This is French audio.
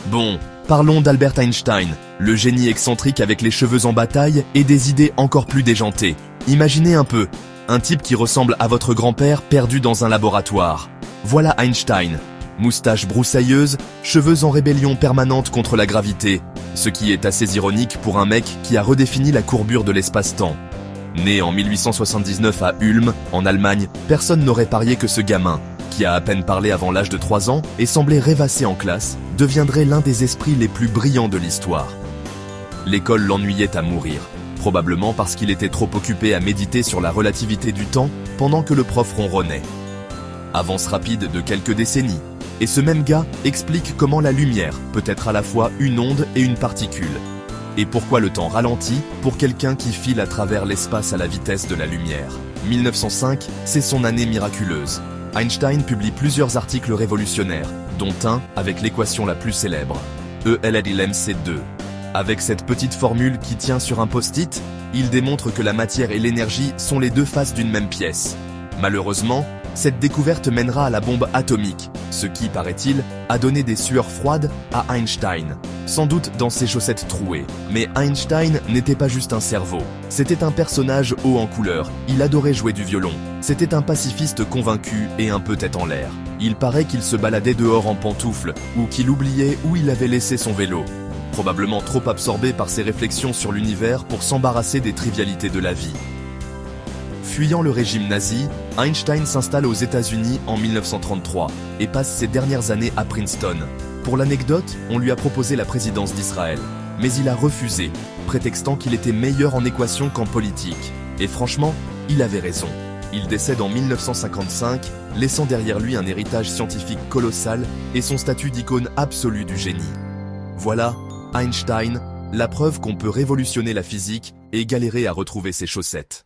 Bon, parlons d'Albert Einstein, le génie excentrique avec les cheveux en bataille et des idées encore plus déjantées. Imaginez un peu, un type qui ressemble à votre grand-père perdu dans un laboratoire. Voilà Einstein. Moustache broussailleuse, cheveux en rébellion permanente contre la gravité, ce qui est assez ironique pour un mec qui a redéfini la courbure de l'espace-temps. Né en 1879 à Ulm, en Allemagne, personne n'aurait parié que ce gamin, qui a à peine parlé avant l'âge de 3 ans et semblait rêvasser en classe, deviendrait l'un des esprits les plus brillants de l'histoire. L'école l'ennuyait à mourir, probablement parce qu'il était trop occupé à méditer sur la relativité du temps pendant que le prof ronronnait. Avance rapide de quelques décennies, et ce même gars explique comment la lumière peut être à la fois une onde et une particule. Et pourquoi le temps ralentit pour quelqu'un qui file à travers l'espace à la vitesse de la lumière. 1905, c'est son année miraculeuse. Einstein publie plusieurs articles révolutionnaires, dont un avec l'équation la plus célèbre, E=mc2. Avec cette petite formule qui tient sur un post-it, il démontre que la matière et l'énergie sont les deux faces d'une même pièce. Malheureusement, cette découverte mènera à la bombe atomique, ce qui, paraît-il, a donné des sueurs froides à Einstein. Sans doute dans ses chaussettes trouées. Mais Einstein n'était pas juste un cerveau. C'était un personnage haut en couleur. Il adorait jouer du violon. C'était un pacifiste convaincu et un peu tête en l'air. Il paraît qu'il se baladait dehors en pantoufles, ou qu'il oubliait où il avait laissé son vélo. Probablement trop absorbé par ses réflexions sur l'univers pour s'embarrasser des trivialités de la vie. Fuyant le régime nazi, Einstein s'installe aux États-Unis en 1933 et passe ses dernières années à Princeton. Pour l'anecdote, on lui a proposé la présidence d'Israël, mais il a refusé, prétextant qu'il était meilleur en équations qu'en politique. Et franchement, il avait raison. Il décède en 1955, laissant derrière lui un héritage scientifique colossal et son statut d'icône absolue du génie. Voilà, Einstein, la preuve qu'on peut révolutionner la physique et galérer à retrouver ses chaussettes.